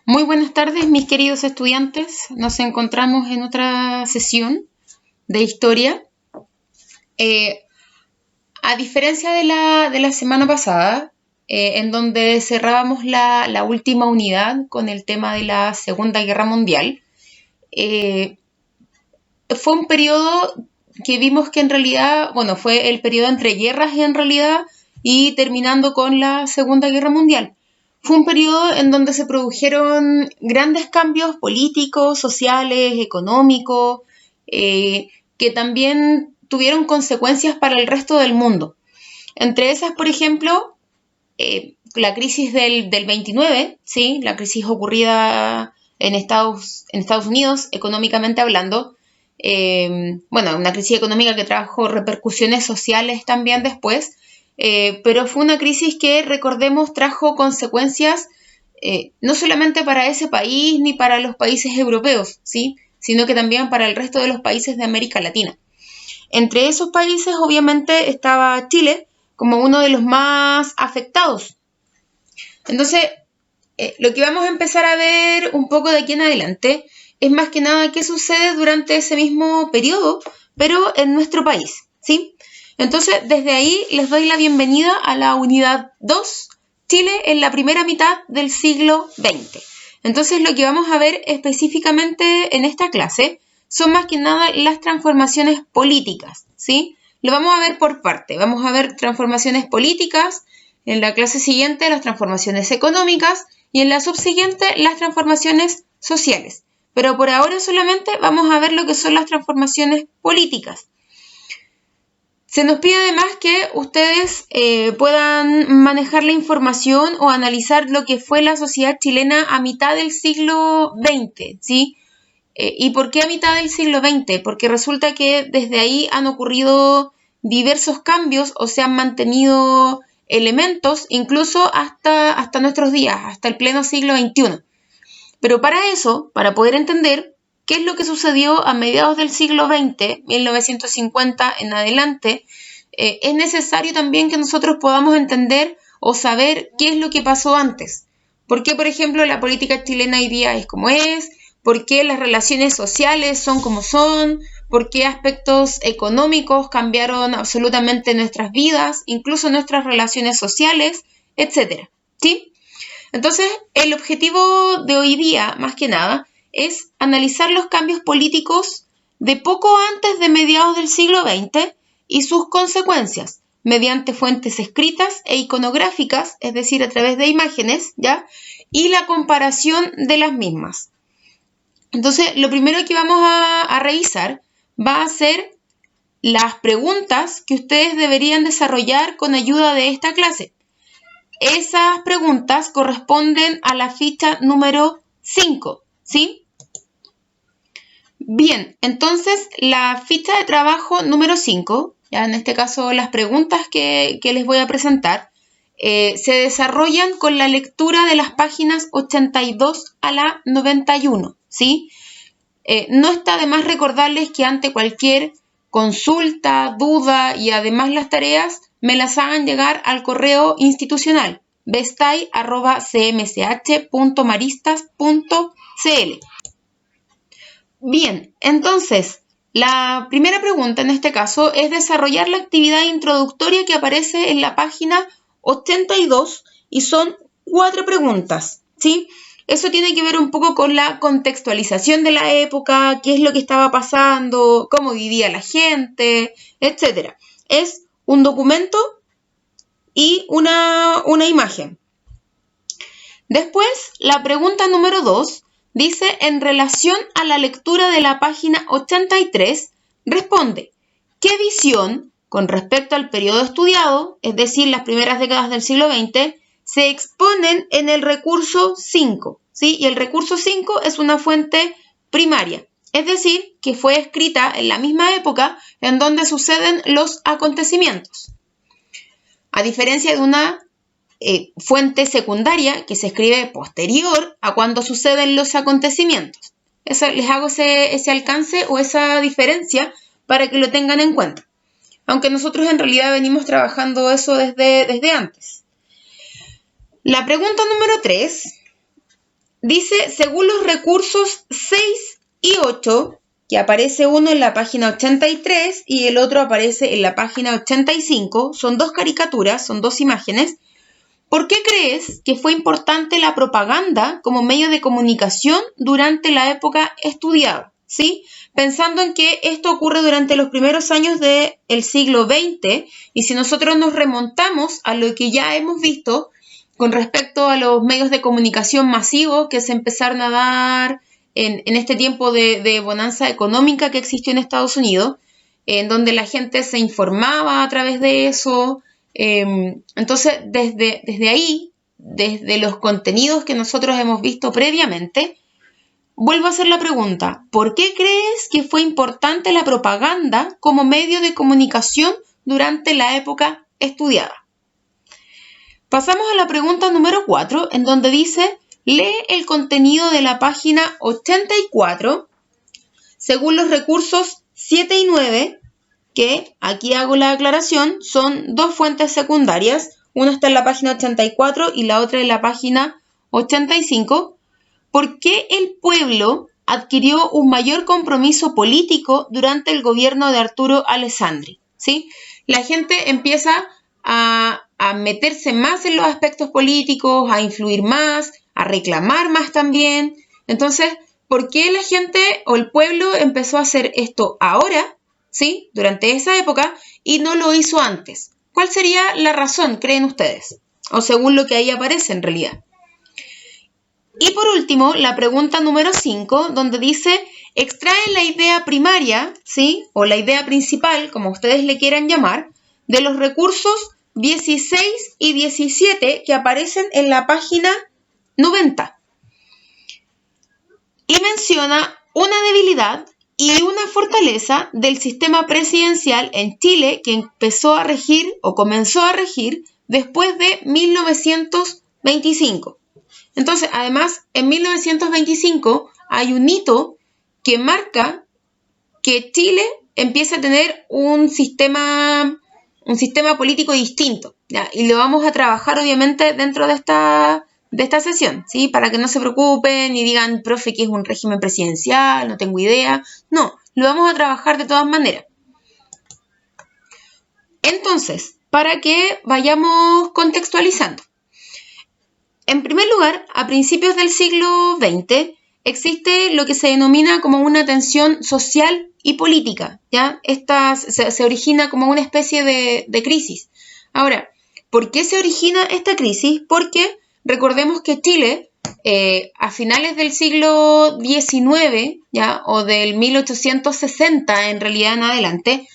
Muy buenas tardes, mis queridos estudiantes. Nos encontramos en otra sesión de historia. Eh, a diferencia de la semana pasada, en donde cerrábamos la última unidad con el tema de la Segunda Guerra Mundial, eh, fue un periodo que vimos que en realidad, bueno, fue el periodo entre guerras en realidad y terminando con la Segunda Guerra Mundial. Fue un periodo en donde se produjeron grandes cambios políticos, sociales, económicos, que también tuvieron consecuencias para el resto del mundo. Entre esas, por ejemplo, la crisis del 29, ¿sí? La crisis ocurrida en Estados Unidos, económicamente hablando, bueno, una crisis económica que trajo repercusiones sociales también después, pero fue una crisis que, recordemos, trajo consecuencias no solamente para ese país ni para los países europeos, ¿sí? Sino que también para el resto de los países de América Latina. Entre esos países, obviamente, estaba Chile como uno de los más afectados. Entonces, lo que vamos a empezar a ver un poco de aquí en adelante es más que nada qué sucede durante ese mismo periodo, pero en nuestro país, ¿sí? Entonces, desde ahí les doy la bienvenida a la unidad 2, Chile en la primera mitad del siglo XX. Entonces, lo que vamos a ver específicamente en esta clase son más que nada las transformaciones políticas, ¿sí? Lo vamos a ver por parte. Vamos a ver transformaciones políticas, en la clase siguiente las transformaciones económicas y en la subsiguiente las transformaciones sociales. Pero por ahora solamente vamos a ver lo que son las transformaciones políticas. Se nos pide además que ustedes puedan manejar la información o analizar lo que fue la sociedad chilena a mitad del siglo XX, ¿sí? ¿Y por qué a mitad del siglo XX? Porque resulta que desde ahí han ocurrido diversos cambios o se han mantenido elementos incluso hasta nuestros días, hasta el pleno siglo XXI. Pero para eso, para poder entender qué es lo que sucedió a mediados del siglo XX, 1950 en adelante, es necesario también que nosotros podamos entender o saber qué es lo que pasó antes. ¿Por qué, por ejemplo, la política chilena hoy día es como es? ¿Por qué las relaciones sociales son como son? ¿Por qué aspectos económicos cambiaron absolutamente nuestras vidas, incluso nuestras relaciones sociales, etcétera? ¿Sí? Entonces, el objetivo de hoy día, más que nada, es analizar los cambios políticos de poco antes de mediados del siglo XX y sus consecuencias, mediante fuentes escritas e iconográficas, es decir, a través de imágenes, ¿ya? Y la comparación de las mismas. Entonces, lo primero que vamos a revisar va a ser las preguntas que ustedes deberían desarrollar con ayuda de esta clase. Esas preguntas corresponden a la ficha número 5, ¿sí? Bien, entonces la ficha de trabajo número 5, ya en este caso las preguntas que les voy a presentar, se desarrollan con la lectura de las páginas 82 a la 91, ¿sí? No está de más recordarles que ante cualquier consulta, duda y además las tareas me las hagan llegar al correo institucional bestay@cmsh.maristas.cl. Bien, entonces, la primera pregunta en este caso es desarrollar la actividad introductoria que aparece en la página 82 y son 4 preguntas, ¿sí? Eso tiene que ver un poco con la contextualización de la época, qué es lo que estaba pasando, cómo vivía la gente, etc. Es un documento y una imagen. Después, la pregunta número 2 dice, en relación a la lectura de la página 83, responde, ¿qué visión con respecto al periodo estudiado, es decir, las primeras décadas del siglo XX, se exponen en el recurso 5? ¿Sí? Y el recurso 5 es una fuente primaria, es decir, que fue escrita en la misma época en donde suceden los acontecimientos. A diferencia de una fuente secundaria que se escribe posterior a cuando suceden los acontecimientos. Les hago ese alcance o esa diferencia para que lo tengan en cuenta. Aunque nosotros en realidad venimos trabajando eso desde antes. La pregunta número 3 Dice, según los recursos 6 y 8, que aparece uno en la página 83 y el otro aparece en la página 85, son dos caricaturas, son dos imágenes. ¿Por qué crees que fue importante la propaganda como medio de comunicación durante la época estudiada? ¿Sí? Pensando en que esto ocurre durante los primeros años del siglo XX, y si nosotros nos remontamos a lo que ya hemos visto con respecto a los medios de comunicación masivos que se empezaron a dar en este tiempo de bonanza económica que existió en Estados Unidos, en donde la gente se informaba a través de eso. Entonces, desde ahí, desde los contenidos que nosotros hemos visto previamente, vuelvo a hacer la pregunta, ¿por qué crees que fue importante la propaganda como medio de comunicación durante la época estudiada? Pasamos a la pregunta número 4, en donde dice, lee el contenido de la página 84 según los recursos 7 y 9, que aquí hago la aclaración, son dos fuentes secundarias, una está en la página 84 y la otra en la página 85. ¿Por qué el pueblo adquirió un mayor compromiso político durante el gobierno de Arturo Alessandri? ¿Sí? La gente empieza a meterse más en los aspectos políticos, a influir más, a reclamar más también. Entonces, ¿por qué la gente o el pueblo empezó a hacer esto ahora, ¿sí? Durante esa época, y no lo hizo antes? ¿Cuál sería la razón, creen ustedes? O según lo que ahí aparece en realidad. Y por último, la pregunta número 5, donde dice, extrae la idea primaria, ¿sí? O la idea principal, como ustedes le quieran llamar, de los recursos 16 y 17 que aparecen en la página 90. Y menciona una debilidad y una fortaleza del sistema presidencial en Chile que empezó a regir o comenzó a regir después de 1925. Entonces, además, en 1925 hay un hito que marca que Chile empieza a tener un sistema político distinto, ¿ya? Y lo vamos a trabajar, obviamente, dentro de esta sesión, ¿sí? Para que no se preocupen y digan, profe, que es un régimen presidencial, no tengo idea. No, lo vamos a trabajar de todas maneras. Entonces, para que vayamos contextualizando. En primer lugar, a principios del siglo XX existe lo que se denomina como una tensión social y política, ¿ya? Esta se origina como una especie de crisis. Ahora, ¿por qué se origina esta crisis? Porque recordemos que Chile, a finales del siglo XIX, ¿ya? O del 1860 en realidad en adelante,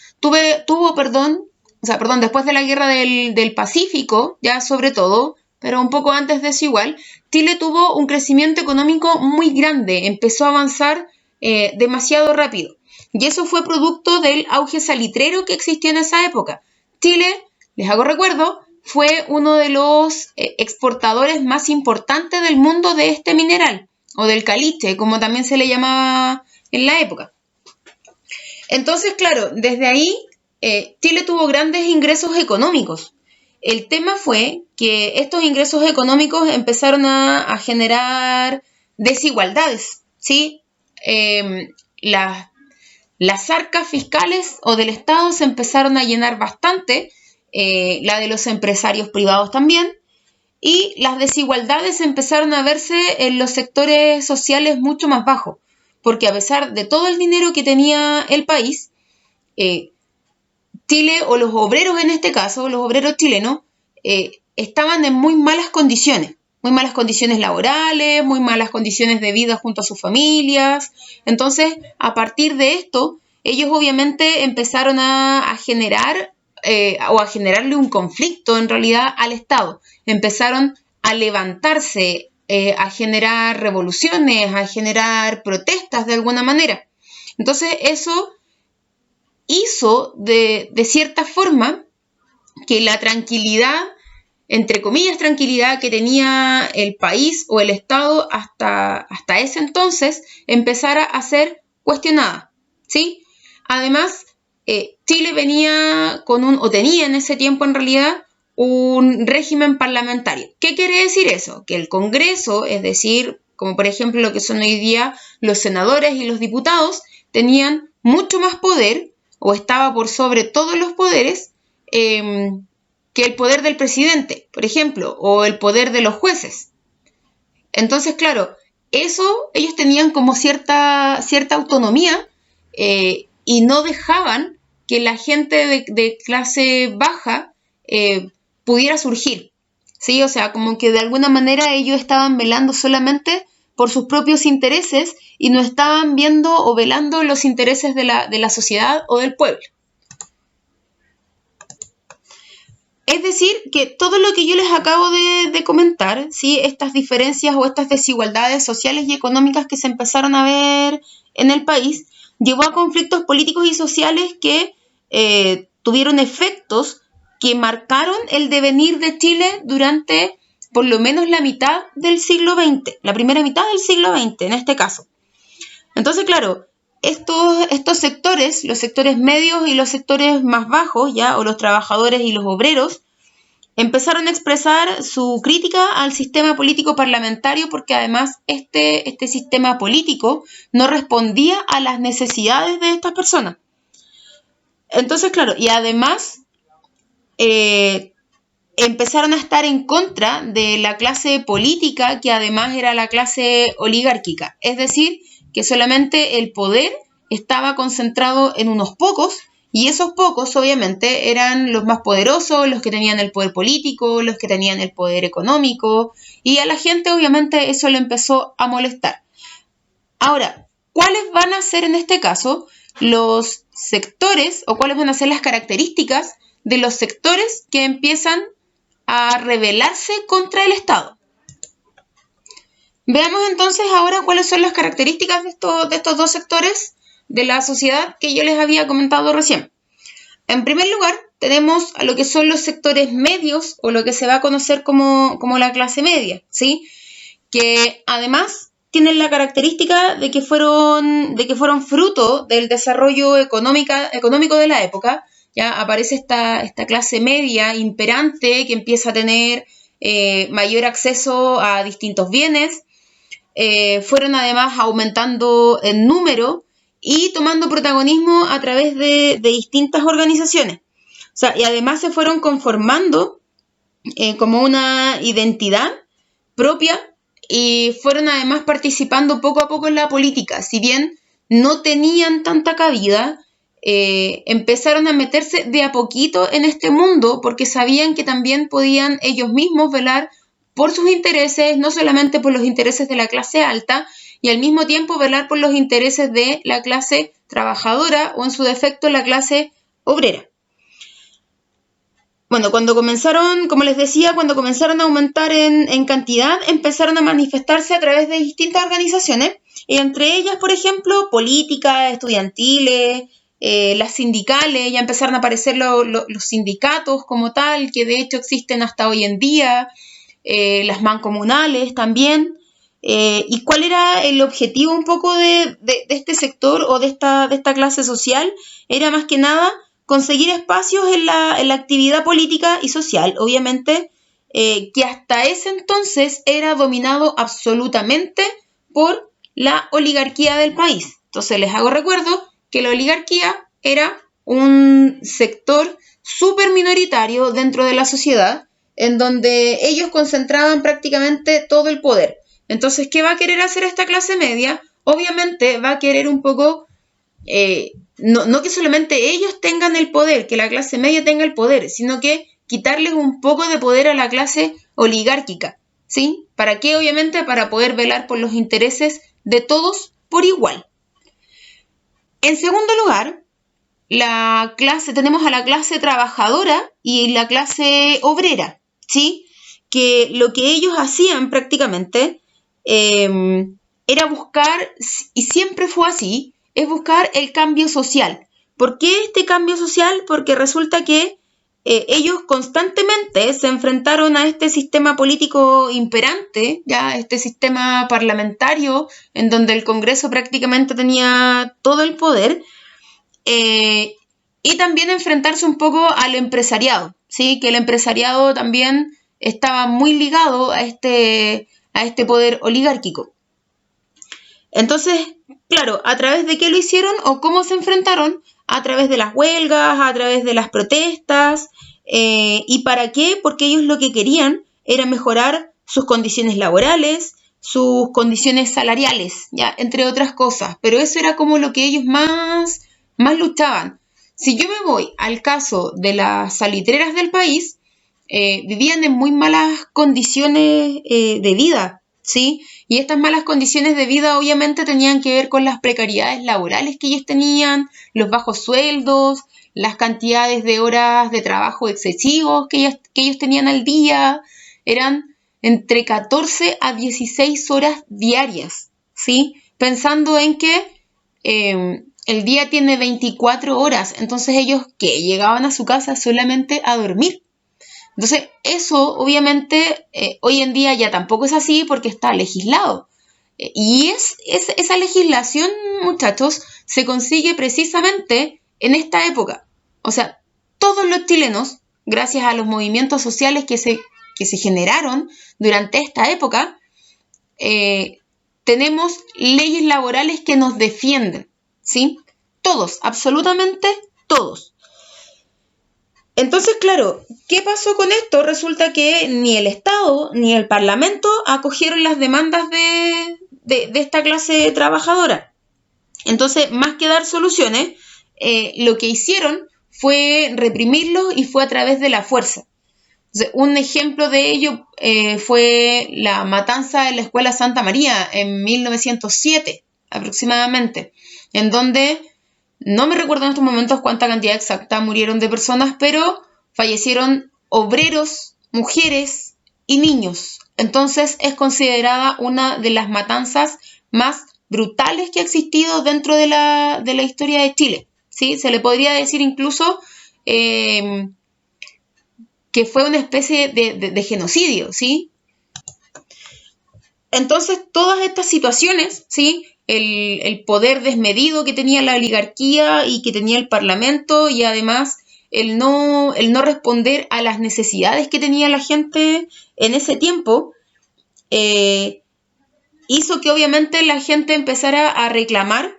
después de la guerra del Pacífico, ya sobre todo, pero un poco antes de eso igual, Chile tuvo un crecimiento económico muy grande, empezó a avanzar demasiado rápido. Y eso fue producto del auge salitrero que existió en esa época. Chile, les hago recuerdo, fue uno de los exportadores más importantes del mundo de este mineral, o del caliche, como también se le llamaba en la época. Entonces, claro, desde ahí Chile tuvo grandes ingresos económicos. El tema fue que estos ingresos económicos empezaron a generar desigualdades, ¿sí? Las arcas fiscales o del Estado se empezaron a llenar bastante, la de los empresarios privados también, y las desigualdades empezaron a verse en los sectores sociales mucho más bajos, porque a pesar de todo el dinero que tenía el país, Chile, o los obreros en este caso, los obreros chilenos, estaban en muy malas condiciones laborales, muy malas condiciones de vida junto a sus familias. Entonces, a partir de esto, ellos obviamente empezaron a generar o a generarle un conflicto en realidad al Estado. Empezaron a levantarse, a generar revoluciones, a generar protestas de alguna manera. Entonces, eso hizo de cierta forma que la tranquilidad, entre comillas tranquilidad, que tenía el país o el Estado hasta ese entonces, empezara a ser cuestionada, ¿sí? Además, Chile venía o tenía en ese tiempo en realidad, un régimen parlamentario. ¿Qué quiere decir eso? Que el Congreso, es decir, como por ejemplo lo que son hoy día los senadores y los diputados, tenían mucho más poder, o estaba por sobre todos los poderes, que el poder del presidente, por ejemplo, o el poder de los jueces. Entonces, claro, eso ellos tenían como cierta autonomía, y no dejaban que la gente de clase baja pudiera surgir, ¿sí? O sea, como que de alguna manera ellos estaban velando solamente por sus propios intereses y no estaban viendo o velando los intereses de la sociedad o del pueblo. Es decir, que todo lo que yo les acabo de comentar, ¿sí? Estas diferencias o estas desigualdades sociales y económicas que se empezaron a ver en el país, llevó a conflictos políticos y sociales que tuvieron efectos que marcaron el devenir de Chile durante por lo menos la mitad del siglo XX, la primera mitad del siglo XX en este caso. Entonces, claro, estos sectores, los sectores medios y los sectores más bajos, ya, o los trabajadores y los obreros, empezaron a expresar su crítica al sistema político parlamentario porque además este sistema político no respondía a las necesidades de estas personas. Entonces, claro, y además empezaron a estar en contra de la clase política, que además era la clase oligárquica. Es decir, que solamente el poder estaba concentrado en unos pocos, y esos pocos obviamente eran los más poderosos, los que tenían el poder político, los que tenían el poder económico, y a la gente obviamente eso le empezó a molestar. Ahora, ¿cuáles van a ser en este caso los sectores o cuáles van a ser las características de los sectores que empiezan a rebelarse contra el Estado? Veamos entonces ahora cuáles son las características de estos dos sectores de la sociedad que yo les había comentado recién. En primer lugar, tenemos a lo que son los sectores medios o lo que se va a conocer como la clase media, ¿sí? Que además tienen la característica de que fueron fruto del desarrollo económico de la época. Ya aparece esta clase media imperante que empieza a tener mayor acceso a distintos bienes. Fueron además aumentando en número y tomando protagonismo a través de distintas organizaciones. O sea, y además se fueron conformando como una identidad propia y fueron además participando poco a poco en la política. Si bien no tenían tanta cabida, empezaron a meterse de a poquito en este mundo porque sabían que también podían ellos mismos velar por sus intereses, no solamente por los intereses de la clase alta, y al mismo tiempo velar por los intereses de la clase trabajadora o en su defecto la clase obrera. Bueno, cuando comenzaron, como les decía, cuando comenzaron a aumentar en cantidad, empezaron a manifestarse a través de distintas organizaciones, y entre ellas, por ejemplo, políticas, estudiantiles, las sindicales, ya empezaron a aparecer los sindicatos como tal, que de hecho existen hasta hoy en día, las mancomunales también. ¿Y cuál era el objetivo un poco de este sector o de esta clase social? Era más que nada conseguir espacios en la actividad política y social, obviamente, que hasta ese entonces era dominado absolutamente por la oligarquía del país. Entonces les hago recuerdo que la oligarquía era un sector súper minoritario dentro de la sociedad, en donde ellos concentraban prácticamente todo el poder. Entonces, ¿qué va a querer hacer esta clase media? Obviamente va a querer un poco, no que solamente ellos tengan el poder, que la clase media tenga el poder, sino que quitarles un poco de poder a la clase oligárquica, ¿sí? ¿Para qué? Obviamente para poder velar por los intereses de todos por igual. En segundo lugar, tenemos a la clase trabajadora y la clase obrera, ¿sí? Que lo que ellos hacían prácticamente era buscar, y siempre fue así, es buscar el cambio social. ¿Por qué este cambio social? Porque resulta que ellos constantemente se enfrentaron a este sistema político imperante, ya este sistema parlamentario, en donde el Congreso prácticamente tenía todo el poder, y también enfrentarse un poco al empresariado, ¿sí? Que el empresariado también estaba muy ligado a este poder oligárquico. Entonces, claro, ¿a través de qué lo hicieron o cómo se enfrentaron? A través de las huelgas, a través de las protestas. ¿Y para qué? Porque ellos lo que querían era mejorar sus condiciones laborales, sus condiciones salariales, ya, entre otras cosas. Pero eso era como lo que ellos más luchaban. Si yo me voy al caso de las salitreras del país, vivían en muy malas condiciones de vida, ¿sí? Y estas malas condiciones de vida obviamente tenían que ver con las precariedades laborales que ellos tenían, los bajos sueldos, las cantidades de horas de trabajo excesivos que ellos tenían al día. Eran entre 14 a 16 horas diarias, ¿sí? Pensando en que el día tiene 24 horas, entonces ellos que llegaban a su casa solamente a dormir. Entonces, eso obviamente hoy en día ya tampoco es así porque está legislado. Y esa legislación, muchachos, se consigue precisamente en esta época. O sea, todos los chilenos, gracias a los movimientos sociales que se generaron durante esta época, tenemos leyes laborales que nos defienden, ¿sí? Todos, absolutamente todos. Entonces, claro, ¿qué pasó con esto? Resulta que ni el Estado ni el Parlamento acogieron las demandas de esta clase trabajadora. Entonces, más que dar soluciones, lo que hicieron fue reprimirlos y fue a través de la fuerza. Entonces, un ejemplo de ello fue la matanza en la Escuela Santa María en 1907 aproximadamente, en donde no me recuerdo en estos momentos cuánta cantidad exacta murieron de personas, pero fallecieron obreros, mujeres y niños. Entonces es considerada una de las matanzas más brutales que ha existido dentro de la historia de Chile, ¿sí? Se le podría decir incluso que fue una especie de genocidio, ¿sí? Entonces, todas estas situaciones, ¿sí? El poder desmedido que tenía la oligarquía y que tenía el Parlamento, y además el no responder a las necesidades que tenía la gente en ese tiempo, hizo que obviamente la gente empezara a reclamar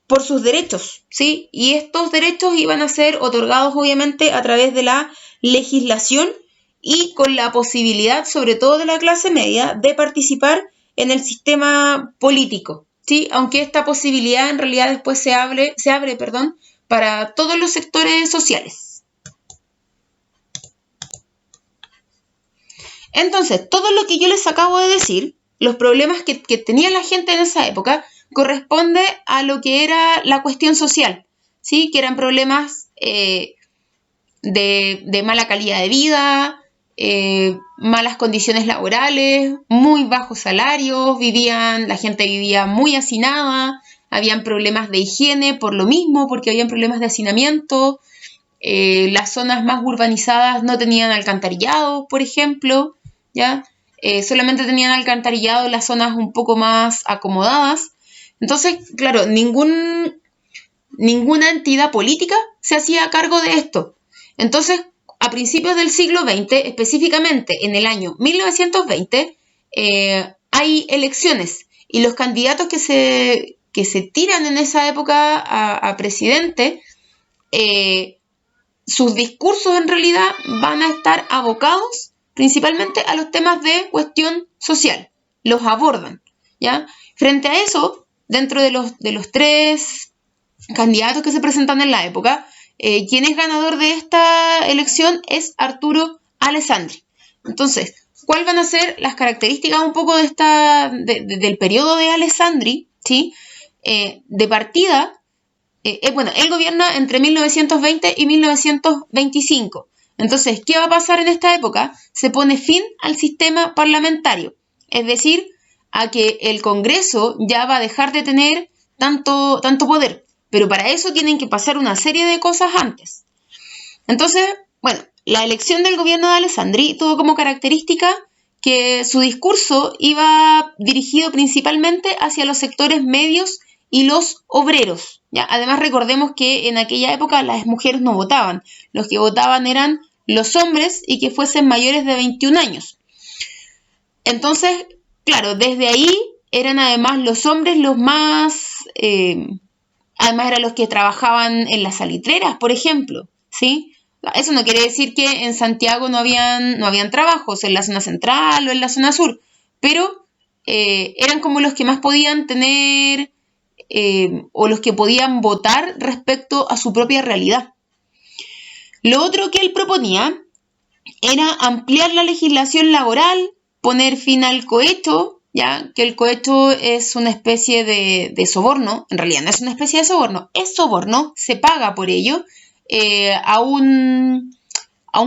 por sus derechos, ¿sí? Y estos derechos iban a ser otorgados obviamente a través de la legislación y con la posibilidad, sobre todo de la clase media, de participar en el sistema político, ¿sí? Aunque esta posibilidad en realidad después se abre, para todos los sectores sociales. Entonces, todo lo que yo les acabo de decir, los problemas que tenía la gente en esa época, corresponde a lo que era la cuestión social, ¿sí? Que eran problemas de mala calidad de vida, malas condiciones laborales, muy bajos salarios, la gente vivía muy hacinada, habían problemas de higiene por lo mismo, porque habían problemas de hacinamiento, las zonas más urbanizadas no tenían alcantarillado, por ejemplo, ¿ya? Solamente tenían alcantarillado en las zonas un poco más acomodadas. Entonces, claro, ninguna entidad política se hacía cargo de esto. Entonces, a principios del siglo XX, específicamente en el año 1920, hay elecciones y los candidatos que se tiran en esa época a presidente, sus discursos en realidad van a estar abocados principalmente a los temas de cuestión social. Los abordan, ¿ya? Frente a eso, dentro de los tres candidatos que se presentan en la época, quien es ganador de esta elección es Arturo Alessandri. Entonces, ¿cuáles van a ser las características un poco del periodo de Alessandri? ¿Sí? De partida, él gobierna entre 1920 y 1925. Entonces, ¿qué va a pasar en esta época? Se pone fin al sistema parlamentario, es decir, a que el Congreso ya va a dejar de tener tanto poder, pero para eso tienen que pasar una serie de cosas antes. Entonces, bueno, la elección del gobierno de Alessandri tuvo como característica que su discurso iba dirigido principalmente hacia los sectores medios y los obreros, ¿ya? Además, recordemos que en aquella época las mujeres no votaban, los que votaban eran los hombres y que fuesen mayores de 21 años. Entonces, claro, desde ahí eran además los hombres los más, además eran los que trabajaban en las salitreras, por ejemplo, ¿sí? Eso no quiere decir que en Santiago no habían trabajos en la zona central o en la zona sur, pero eran como los que más podían tener o los que podían votar respecto a su propia realidad. Lo otro que él proponía era ampliar la legislación laboral, poner fin al cohecho, ya que el cohecho es una especie de soborno, en realidad no es una especie de soborno, es soborno, se paga por ello a un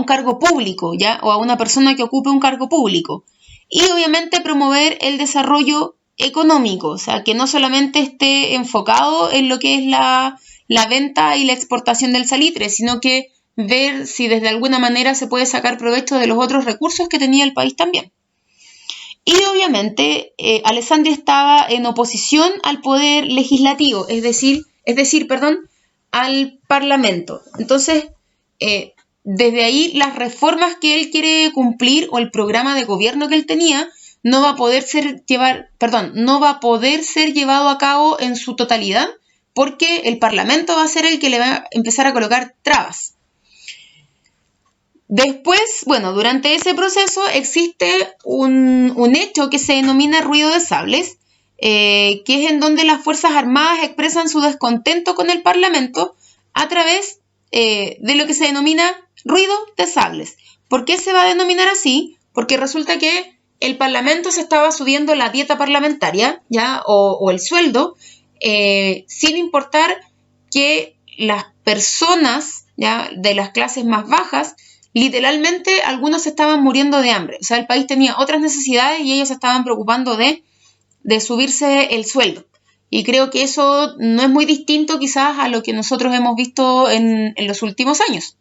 cargo público, ya, o a una persona que ocupe un cargo público. Y obviamente promover el desarrollo económico, o sea, que no solamente esté enfocado en lo que es la venta y la exportación del salitre, sino que ver si desde alguna manera se puede sacar provecho de los otros recursos que tenía el país también. Y obviamente Alessandri estaba en oposición al poder legislativo, es decir, al Parlamento. Entonces, desde ahí las reformas que él quiere cumplir o el programa de gobierno que él tenía no va a poder ser llevado a cabo en su totalidad, porque el Parlamento va a ser el que le va a empezar a colocar trabas. Después, bueno, durante ese proceso existe un hecho que se denomina ruido de sables, que es en donde las Fuerzas Armadas expresan su descontento con el Parlamento a través de lo que se denomina ruido de sables. ¿Por qué se va a denominar así? Porque resulta que el Parlamento se estaba subiendo la dieta parlamentaria, ¿ya? O el sueldo, sin importar que las personas, ¿ya?, de las clases más bajas, literalmente algunos estaban muriendo de hambre. O sea, el país tenía otras necesidades y ellos se estaban preocupando de subirse el sueldo. Y creo que eso no es muy distinto quizás a lo que nosotros hemos visto en los últimos años.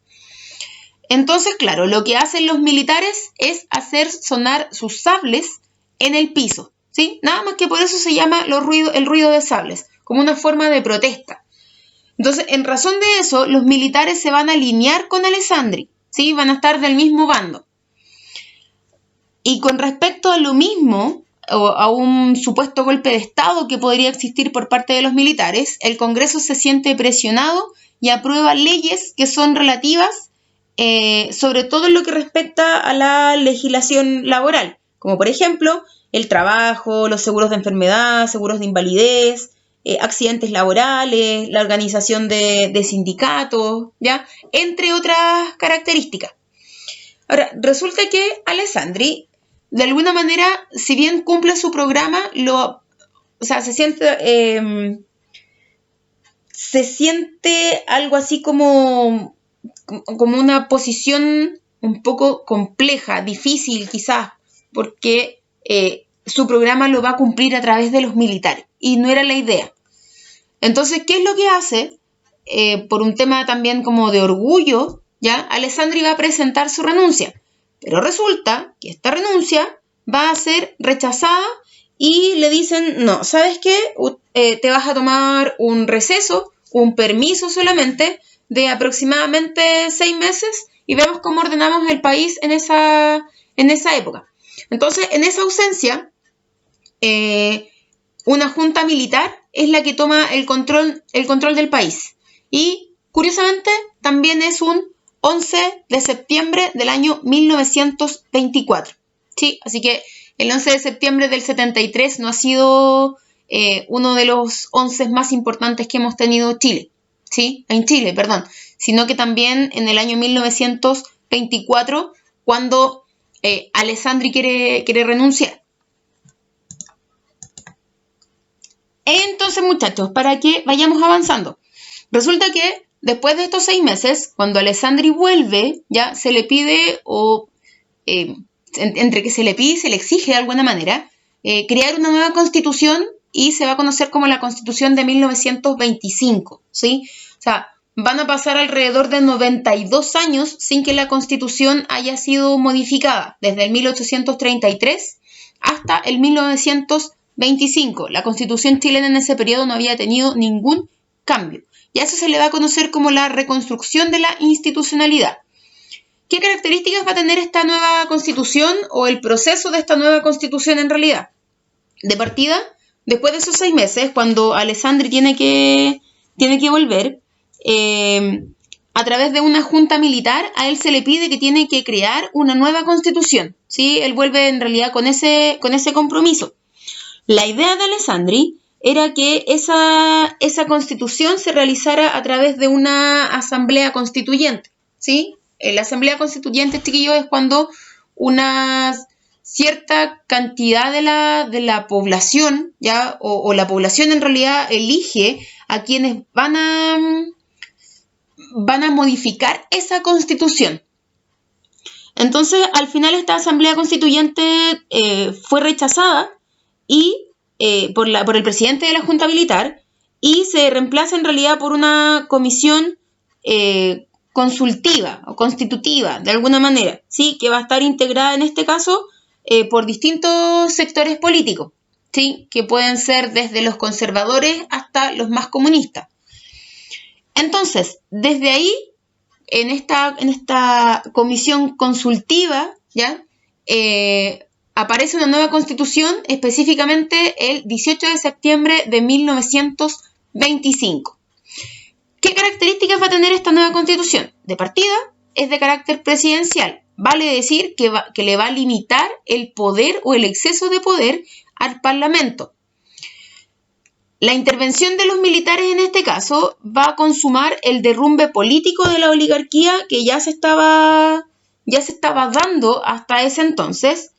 Entonces, claro, lo que hacen los militares es hacer sonar sus sables en el piso, ¿sí? Nada más que por eso se llama el ruido de sables, como una forma de protesta. Entonces, en razón de eso, los militares se van a alinear con Alessandri, ¿sí? Van a estar del mismo bando. Y con respecto a lo mismo, o a un supuesto golpe de Estado que podría existir por parte de los militares, el Congreso se siente presionado y aprueba leyes que son relativas, sobre todo en lo que respecta a la legislación laboral, como por ejemplo el trabajo, los seguros de enfermedad, seguros de invalidez, accidentes laborales, la organización de sindicatos, ¿ya?, entre otras características. Ahora, resulta que Alessandri, de alguna manera, si bien cumple su programa, se siente algo así como una posición un poco compleja, difícil quizás, porque su programa lo va a cumplir a través de los militares, y no era la idea. Entonces, ¿qué es lo que hace? Por un tema también como de orgullo, ¿ya?, Alessandri va a presentar su renuncia, pero resulta que esta renuncia va a ser rechazada y le dicen, no, ¿sabes qué? Te vas a tomar un receso, un permiso solamente de aproximadamente 6 meses y vemos cómo ordenamos el país en esa época. Entonces, en esa ausencia, una junta militar es la que toma el control del país. Y, curiosamente, también es un 11 de septiembre del año 1924. ¿Sí? Así que el 11 de septiembre del 73 no ha sido uno de los 11 más importantes que hemos tenido en Chile, sino que también en el año 1924, cuando Alessandri quiere renunciar. Entonces, muchachos, para que vayamos avanzando, resulta que después de estos 6 meses, cuando Alessandri vuelve, ya se le pide, entre que se le pide y se le exige de alguna manera, crear una nueva constitución, y se va a conocer como la Constitución de 1925, ¿sí? O sea, van a pasar alrededor de 92 años sin que la Constitución haya sido modificada, desde el 1833 hasta el 1925. La Constitución chilena en ese periodo no había tenido ningún cambio. Y a eso se le va a conocer como la reconstrucción de la institucionalidad. ¿Qué características va a tener esta nueva Constitución o el proceso de esta nueva Constitución en realidad? De partida, después de esos 6 meses, cuando Alessandri tiene que volver, a través de una junta militar, a él se le pide que tiene que crear una nueva constitución, ¿sí? Él vuelve en realidad con ese compromiso. La idea de Alessandri era que esa constitución se realizara a través de una asamblea constituyente, ¿sí? La asamblea constituyente, chiquillos, es cuando una cierta cantidad de la población, ¿ya? O la población en realidad elige a quienes van a modificar esa constitución. Entonces, al final esta asamblea constituyente fue rechazada y por el presidente de la Junta Militar y se reemplaza en realidad por una comisión consultiva o constitutiva, de alguna manera, ¿sí? Que va a estar integrada en este caso por distintos sectores políticos, ¿sí? Que pueden ser desde los conservadores hasta los más comunistas. Entonces, desde ahí, en esta comisión consultiva, ¿ya? Aparece una nueva constitución, específicamente el 18 de septiembre de 1925. ¿Qué características va a tener esta nueva constitución? De partida, es de carácter presidencial. Vale decir que le va a limitar el poder o el exceso de poder al Parlamento. La intervención de los militares en este caso va a consumar el derrumbe político de la oligarquía que ya se estaba dando hasta ese entonces,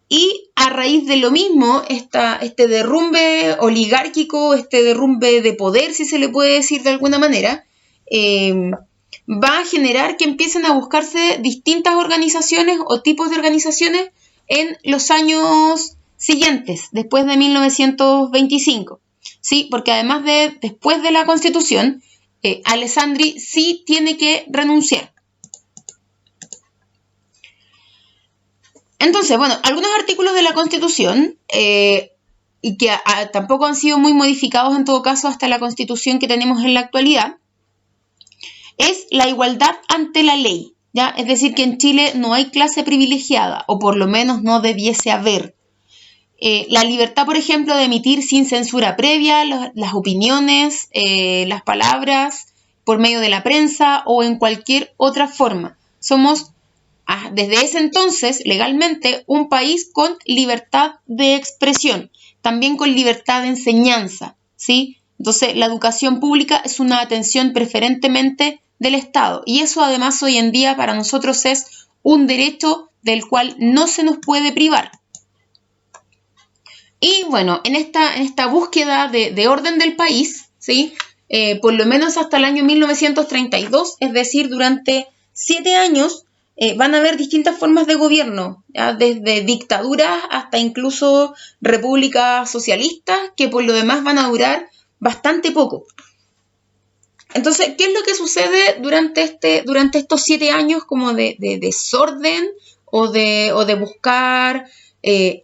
y a raíz de lo mismo, este derrumbe oligárquico, este derrumbe de poder, si se le puede decir de alguna manera, va a generar que empiecen a buscarse distintas organizaciones o tipos de organizaciones en los años siguientes, después de 1925. ¿Sí? Porque además después de la Constitución, Alessandri sí tiene que renunciar. Entonces, bueno, algunos artículos de la Constitución, y que tampoco han sido muy modificados en todo caso hasta la Constitución que tenemos en la actualidad, es la igualdad ante la ley, ¿ya? Es decir, que en Chile no hay clase privilegiada, o por lo menos no debiese haber. La libertad, por ejemplo, de emitir sin censura previa las opiniones, las palabras, por medio de la prensa o en cualquier otra forma. Somos, desde ese entonces, legalmente, un país con libertad de expresión, también con libertad de enseñanza, ¿sí? Entonces, la educación pública es una atención preferentemente del Estado, y eso además hoy en día para nosotros es un derecho del cual no se nos puede privar. Y bueno, en esta búsqueda de orden del país, ¿sí? Por lo menos hasta el año 1932, es decir, durante 7 años, van a haber distintas formas de gobierno, ¿ya? Desde dictaduras hasta incluso repúblicas socialistas, que por lo demás van a durar bastante poco. Entonces, ¿qué es lo que sucede durante estos 7 años como de desorden o de buscar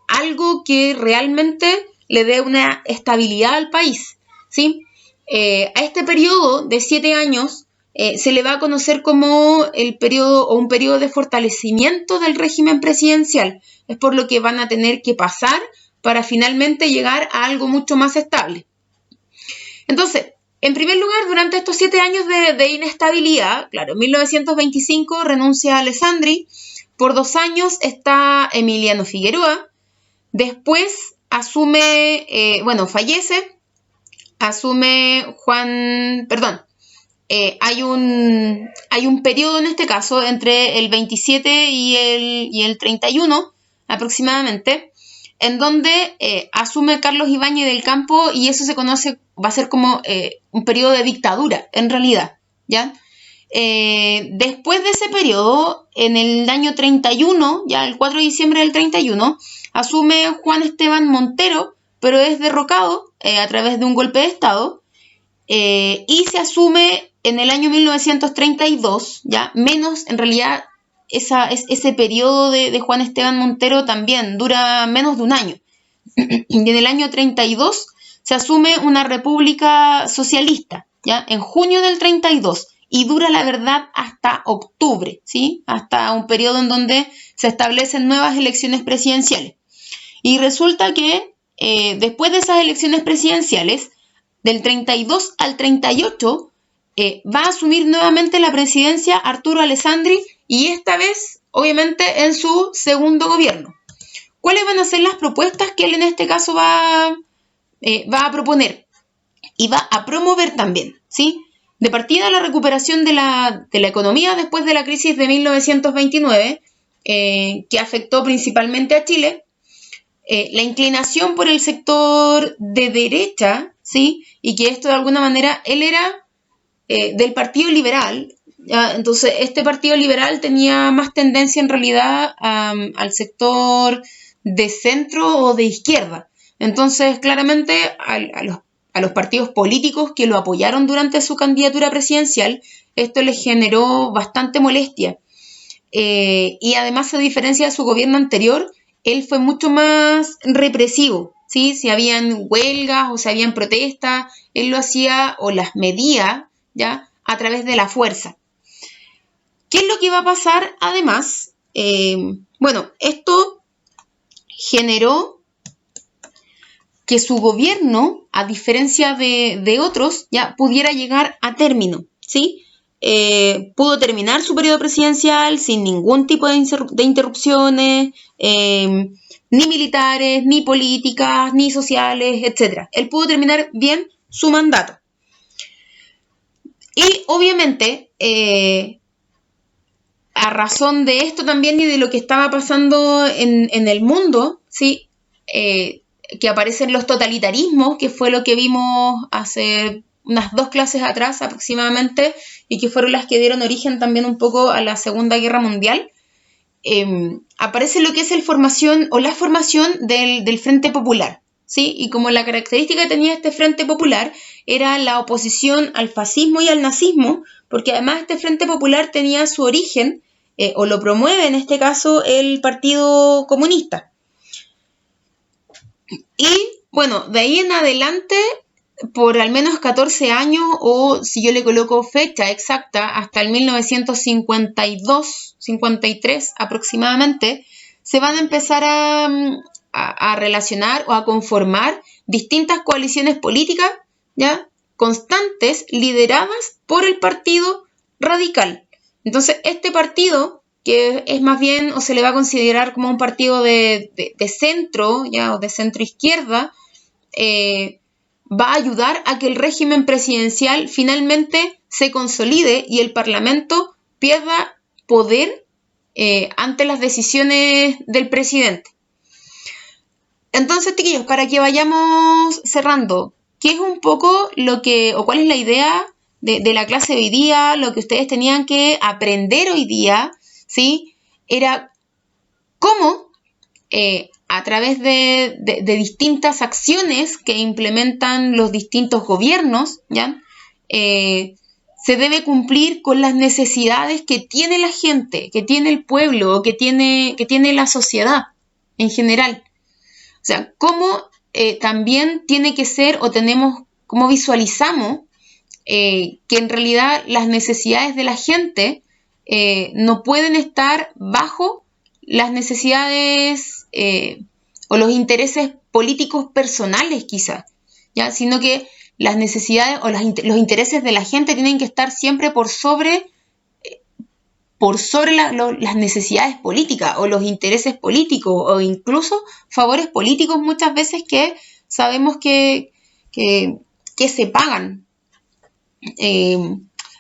algo que realmente le dé una estabilidad al país, ¿sí? A este periodo de 7 años se le va a conocer como un periodo de fortalecimiento del régimen presidencial. Es por lo que van a tener que pasar para finalmente llegar a algo mucho más estable. Entonces, en primer lugar, durante estos 7 años de inestabilidad, claro, en 1925 renuncia a Alessandri. Por 2 años está Emiliano Figueroa. Después fallece. Asume hay un periodo en este caso entre el 27 y el 31 aproximadamente, en donde asume Carlos Ibáñez del Campo, y eso va a ser como un periodo de dictadura, en realidad, ¿ya? Después de ese periodo, en el año 31, ya el 4 de diciembre del 31, asume Juan Esteban Montero, pero es derrocado a través de un golpe de Estado, y se asume en el año 1932, ya menos, en realidad, ese periodo de Juan Esteban Montero también dura menos de un año. Y en el año 32 se asume una república socialista, ¿ya? En junio del 32, y dura, la verdad, hasta octubre, ¿sí? Hasta un periodo en donde se establecen nuevas elecciones presidenciales. Y resulta que después de esas elecciones presidenciales, del 32 al 38, va a asumir nuevamente la presidencia Arturo Alessandri, y esta vez, obviamente, en su segundo gobierno. ¿Cuáles van a ser las propuestas que él en este caso va a proponer y va a promover también? ¿Sí? De partida, la recuperación de la economía después de la crisis de 1929, que afectó principalmente a Chile, la inclinación por el sector de derecha, ¿sí? Y que esto de alguna manera, él era del Partido Liberal, ¿ya? Entonces este Partido Liberal tenía más tendencia en realidad al sector de centro o de izquierda. Entonces claramente a los partidos políticos que lo apoyaron durante su candidatura presidencial, esto les generó bastante molestia. Y además, a diferencia de su gobierno anterior, él fue mucho más represivo, ¿sí? Si habían huelgas o si habían protestas, él lo hacía o las medía, ¿ya? A través de la fuerza. ¿Qué es lo que va a pasar además? Bueno, esto generó que su gobierno, a diferencia de otros, ya pudiera llegar a término, ¿sí? Pudo terminar su periodo presidencial sin ningún tipo de interrupciones, ni militares, ni políticas, ni sociales, etc. Él pudo terminar bien su mandato. Y obviamente, a razón de esto también y de lo que estaba pasando en el mundo, ¿sí? Que aparecen los totalitarismos, que fue lo que vimos hace unas 2 clases atrás aproximadamente, y que fueron las que dieron origen también un poco a la Segunda Guerra Mundial. Aparece lo que es la formación del Frente Popular, ¿sí? Y como la característica que tenía este Frente Popular era la oposición al fascismo y al nazismo, porque además este Frente Popular tenía su origen, o lo promueve en este caso, el Partido Comunista. Y bueno, de ahí en adelante, por al menos 14 años, o si yo le coloco fecha exacta, hasta el 1952, 53 aproximadamente, se van a empezar a relacionar o a conformar distintas coaliciones políticas, ¿ya? Constantes, lideradas por el Partido Radical. Entonces, este partido, que es más bien, o se le va a considerar como un partido de centro, ¿ya? O de centro izquierda, va a ayudar a que el régimen presidencial finalmente se consolide y el Parlamento pierda poder ante las decisiones del presidente. Entonces, chiquillos, para que vayamos cerrando, ¿qué es un poco lo que, o cuál es la idea de la clase de hoy día? Lo que ustedes tenían que aprender hoy día, ¿sí? Era cómo a través de distintas acciones que implementan los distintos gobiernos, ¿ya? Se debe cumplir con las necesidades que tiene la gente, que tiene el pueblo, que tiene la sociedad en general. O sea, cómo también tiene que ser, o cómo visualizamos que en realidad las necesidades de la gente no pueden estar bajo las necesidades o los intereses políticos personales quizás, ¿ya? Sino que las necesidades o los intereses de la gente tienen que estar siempre por sobre las necesidades políticas o los intereses políticos o incluso favores políticos muchas veces que sabemos que se pagan.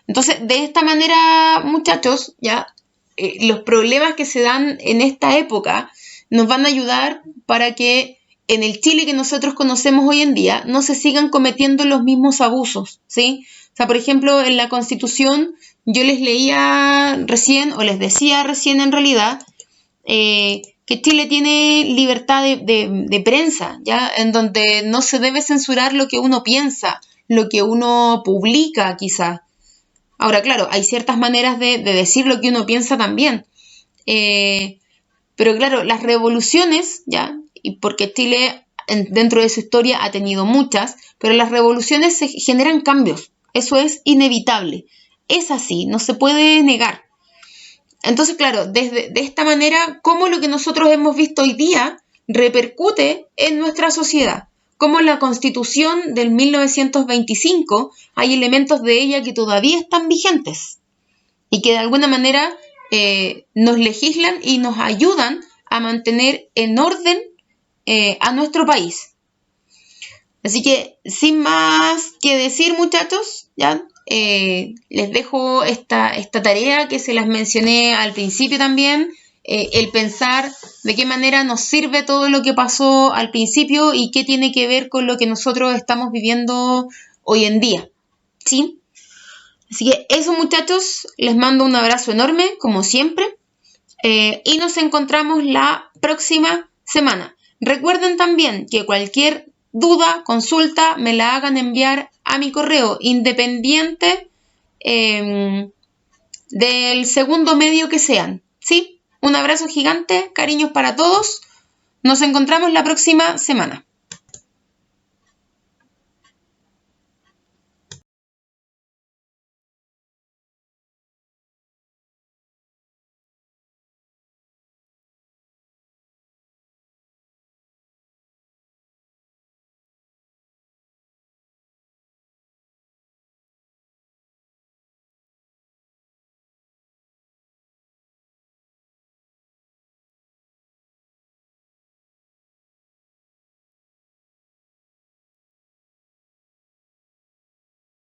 Entonces, de esta manera, muchachos, ya los problemas que se dan en esta época nos van a ayudar para que en el Chile que nosotros conocemos hoy en día no se sigan cometiendo los mismos abusos, ¿sí? O sea, por ejemplo, en la Constitución yo les leía recién, o les decía recién en realidad, que Chile tiene libertad de prensa, ¿ya? En donde no se debe censurar lo que uno piensa, lo que uno publica quizás. Ahora, claro, hay ciertas maneras de decir lo que uno piensa también. Pero claro, las revoluciones, ¿ya? Y porque Chile dentro de su historia ha tenido muchas, pero las revoluciones se generan cambios. Eso es inevitable. Es así, no se puede negar. Entonces, claro, de esta manera, ¿cómo lo que nosotros hemos visto hoy día repercute en nuestra sociedad. Como en la Constitución del 1925 hay elementos de ella que todavía están vigentes y que de alguna manera nos legislan y nos ayudan a mantener en orden a nuestro país. Así que, sin más que decir, muchachos, ya les dejo esta tarea que se las mencioné al principio también, el pensar de qué manera nos sirve todo lo que pasó al principio y qué tiene que ver con lo que nosotros estamos viviendo hoy en día, ¿sí? Así que eso, muchachos, les mando un abrazo enorme, como siempre, y nos encontramos la próxima semana. Recuerden también que cualquier duda, consulta, me la hagan enviar a mi correo, independiente del segundo medio que sean, ¿sí? Un abrazo gigante, cariños para todos. Nos encontramos la próxima semana.